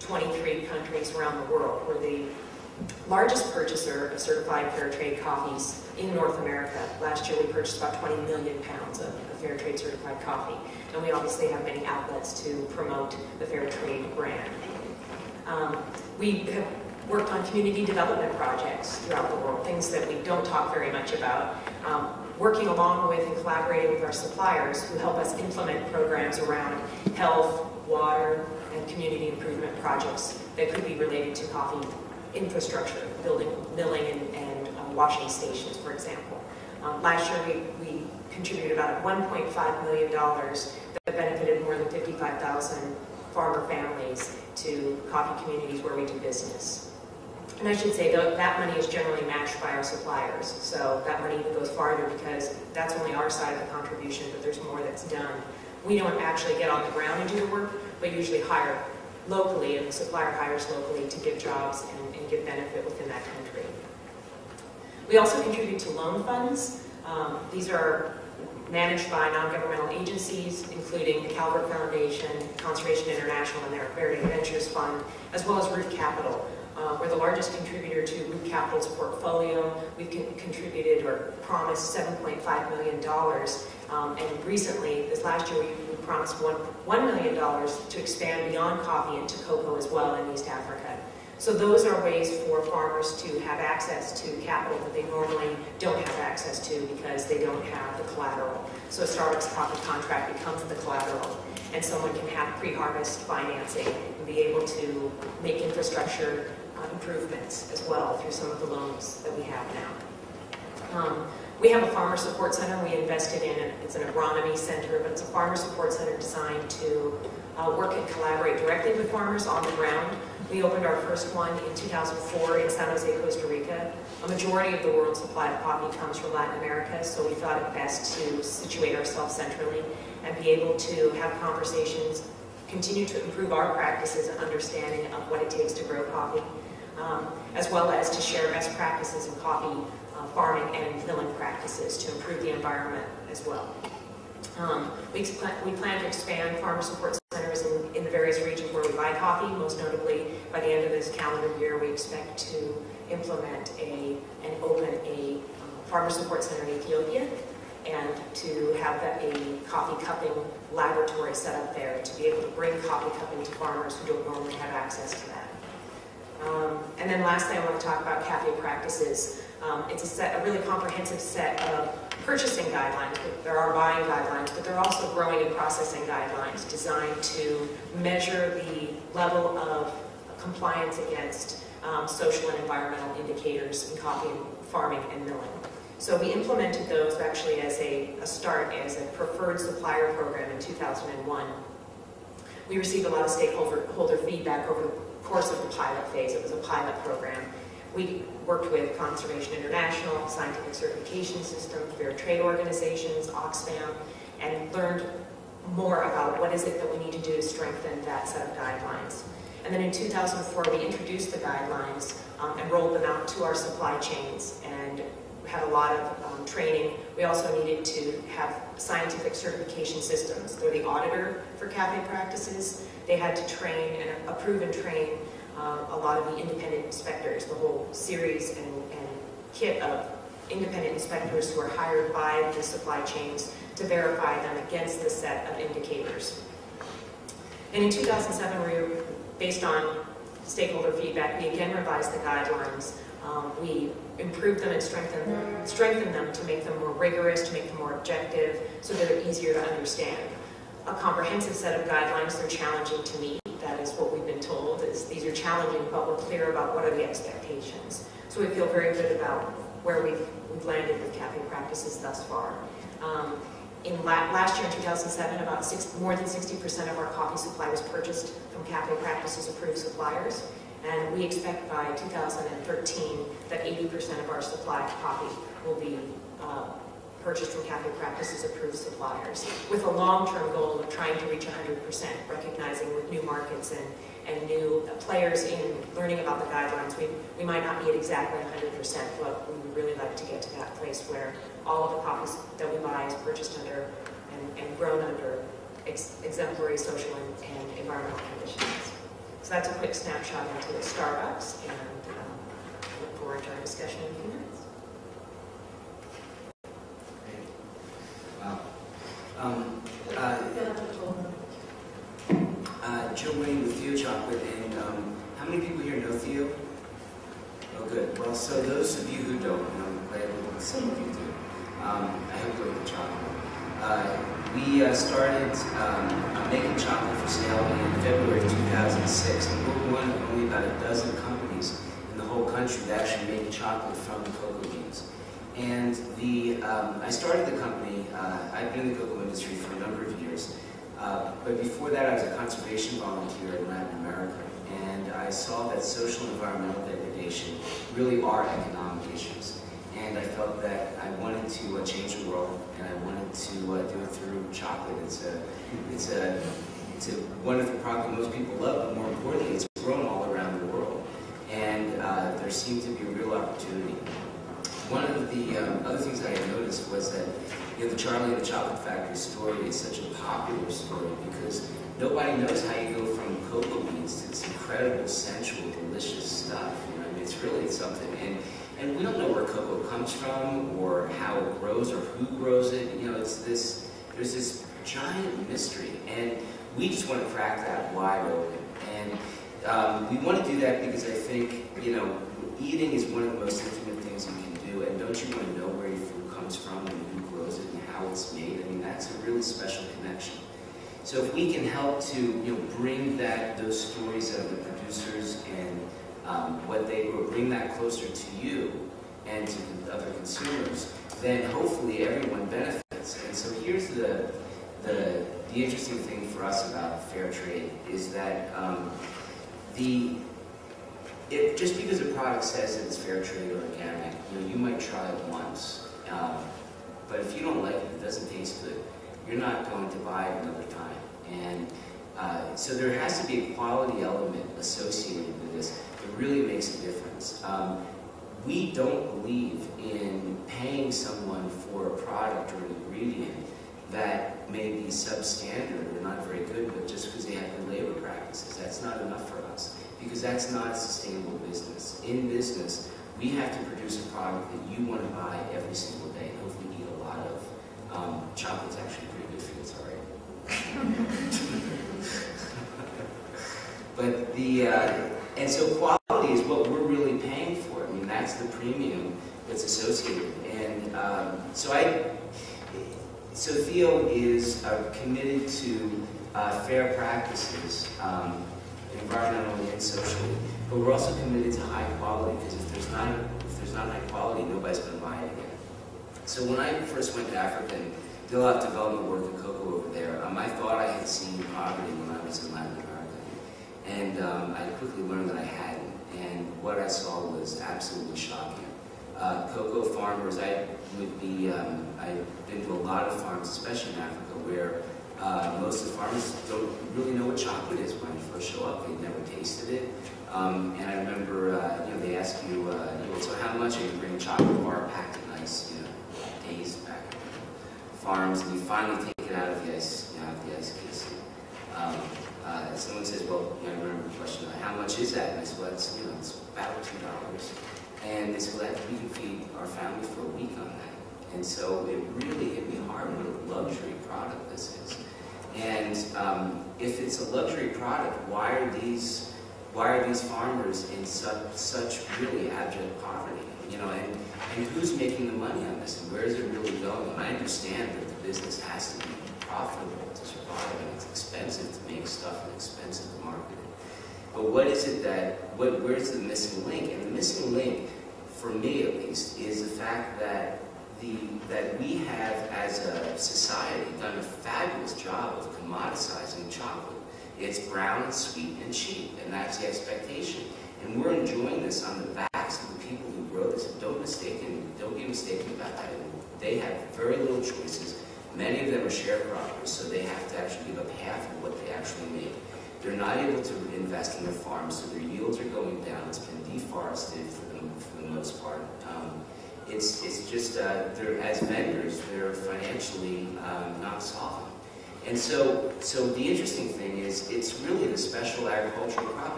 23 countries around the world. We're the largest purchaser of certified fair trade coffees in North America. Last year we purchased about 20 million pounds of fair trade certified coffee. And we obviously have many outlets to promote the fair trade brand. We have worked on community development projects throughout the world, things that we don't talk very much about. Working along with and collaborating with our suppliers who help us implement programs around health, water, and community improvement projects that could be related to coffee infrastructure, milling and washing stations, for example. Last year we contributed about $1.5 million that benefited more than 55,000 farmer families to coffee communities where we do business. And I should say that money is generally matched by our suppliers, so that money even goes farther because that's only our side of the contribution, but there's more that's done. We don't actually get on the ground and do the work, but usually hire locally, and the supplier hires locally to give jobs and give benefit within that country. We also contribute to loan funds. These are managed by non-governmental agencies, including the Calvert Foundation, Conservation International, and their Verde Ventures Fund, as well as Root Capital. We're the largest contributor to Root Capital's portfolio. We've contributed or promised $7.5 million. And recently, this last year, we promised $1 million to expand beyond coffee into cocoa as well in East Africa. So those are ways for farmers to have access to capital that they normally don't have access to because they don't have the collateral. So a Starbucks coffee contract becomes the collateral, and someone can have pre-harvest financing and be able to make infrastructure improvements as well through some of the loans that we have now. We have a farmer support center we invested in. It's an agronomy center, but it's a farmer support center designed to work and collaborate directly with farmers on the ground. We opened our first one in 2004 in San Jose, Costa Rica. A majority of the world's supply of coffee comes from Latin America, so we thought it best to situate ourselves centrally and be able to have conversations, continue to improve our practices and understanding of what it takes to grow coffee, as well as to share best practices in coffee farming and milling practices to improve the environment as well. We plan to expand farmer support centers in the various regions where we buy coffee. Most notably, by the end of this calendar year, we expect to implement and open a farmer support center in Ethiopia, and to have a coffee cupping laboratory set up there to be able to bring coffee cupping to farmers who don't normally have access to that. And then lastly, I want to talk about cafe practices. It's a really comprehensive set of purchasing guidelines. There are buying guidelines, but there are also growing and processing guidelines designed to measure the level of compliance against social and environmental indicators in coffee farming and milling. So we implemented those actually as a start as a preferred supplier program in 2001. We received a lot of stakeholder feedback over the course of the pilot phase. It was a pilot program. We worked with Conservation International, Scientific Certification System, Fair Trade Organizations, Oxfam, and learned more about what is it that we need to do to strengthen that set of guidelines. And then in 2004, we introduced the guidelines and rolled them out to our supply chains and had a lot of training. We also needed to have scientific certification systems. They're the auditor for cafe practices. They had to train and approve and train a lot of the independent inspectors, the whole series and kit of independent inspectors who are hired by the supply chains to verify them against the set of indicators. And in 2007, based on stakeholder feedback, we again revised the guidelines. We improved them and strengthened them to make them more rigorous, to make them more objective, so that they're easier to understand. A comprehensive set of guidelines, they're challenging to meet. That is what we've been told, is these are challenging, but we're clear about what are the expectations. So we feel very good about where we've landed with cafe practices thus far. Last year in 2007, more than 60% of our coffee supply was purchased from cafe practices approved suppliers. And we expect by 2013 that 80% of our supply of coffee will be purchased from cafe practices approved suppliers, with a long-term goal of trying to reach 100%, recognizing with new markets and new players in learning about the guidelines, we might not be at exactly 100%, but we would really like to get to that place where all of the coffees that we buy is purchased under and grown under exemplary social and environmental conditions. So that's a quick snapshot into Starbucks, and I look forward to our discussion in a few minutes. Wow. Joe Whinney with Theo Chocolate, and how many people here know Theo? Oh, good. Well, so those of you who don't, and I'm glad that some of you do, I hope you like the chocolate. We started making chocolate for sale in February of 2006, and we're one of only about a dozen companies in the whole country that actually make chocolate from cocoa beans. And I started the company, I've been in the cocoa industry for a number of years, but before that I was a conservation volunteer in Latin America, and I saw that social and environmental degradation really are economic issues. And I felt that I wanted to change the world, and I wanted to do it through chocolate. It's a wonderful product that most people love, but more importantly, it's grown all around the world. And there seemed to be a real opportunity. One of the other things I had noticed was that the Charlie and the Chocolate Factory story is such a popular story because nobody knows how you go from cocoa beans to this incredible, sensual, delicious stuff. You know, I mean, it's something. And we don't know where cocoa comes from or how it grows or who grows it. You know, there's this giant mystery, and we just want to crack that wide open. And we want to do that because I think, eating is one of the most intimate things you can do, and don't you want to know where your food comes from and who grows it and how it's made? I mean, that's a really special connection. So if we can help to, bring those stories of the producers and what they grow, bring that closer to you and to the other consumers, then hopefully everyone benefits. And so here's the interesting thing for us about fair trade is that just because a product says that it's fair trade or organic, you might try it once, but if you don't like it, it doesn't taste good, you're not going to buy it another time. And so there has to be a quality element associated with this that really makes a difference. We don't believe in paying someone for a product or an ingredient that may be substandard or not very good, but just because they have good labor practices. That's not enough for us, because that's not a sustainable business. In business, we have to produce a product that you want to buy every single day and hopefully eat a lot of. Chocolate's actually pretty good for you, sorry. And so quality is what we're really paying for. I mean, that's the premium that's associated. And so Theo is committed to fair practices, environmentally and socially, but we're also committed to high quality, because if there's not high quality, nobody's going to buy it again. So when I first went to Africa and did a lot of development work in cocoa over there, I thought I had seen poverty when I was in Latin America, and I quickly learned that I hadn't. And what I saw was absolutely shocking. Cocoa farmers, I've been to a lot of farms, especially in Africa, where most of the farmers don't really know what chocolate is when you first show up. They've never tasted it. And I remember, they ask you, so how much are you bring a chocolate bar packed in ice, days back at farms, and you finally take it out of the ice, case. Someone says, well, I remember the question, how much is that? And I said, well, it's about $2. And they said, well, we can feed our family for a week on that. And so it really hit me hard what a luxury product this is. And if it's a luxury product, why are these farmers in such really abject poverty? And who's making the money on this, and where is it really going? And I understand that the business has to be profitable to survive, and it's expensive to make stuff and expensive to market it. But what is it where's the missing link? And the missing link, for me at least, is the fact that we have, as a society, done a fabulous job of commoditizing chocolate. It's brown and sweet and cheap, and that's the expectation. And we're enjoying this on the backs of the people who grow this. Don't get mistaken about that. They have very little choices. Many of them are sharecroppers, so they have to actually give up half of what they actually make. They're not able to invest in their farms, so their yields are going down. It's been deforested for the most part. It's just, as vendors, they're financially not solvent. And so the interesting thing is, it's really the special agricultural crop.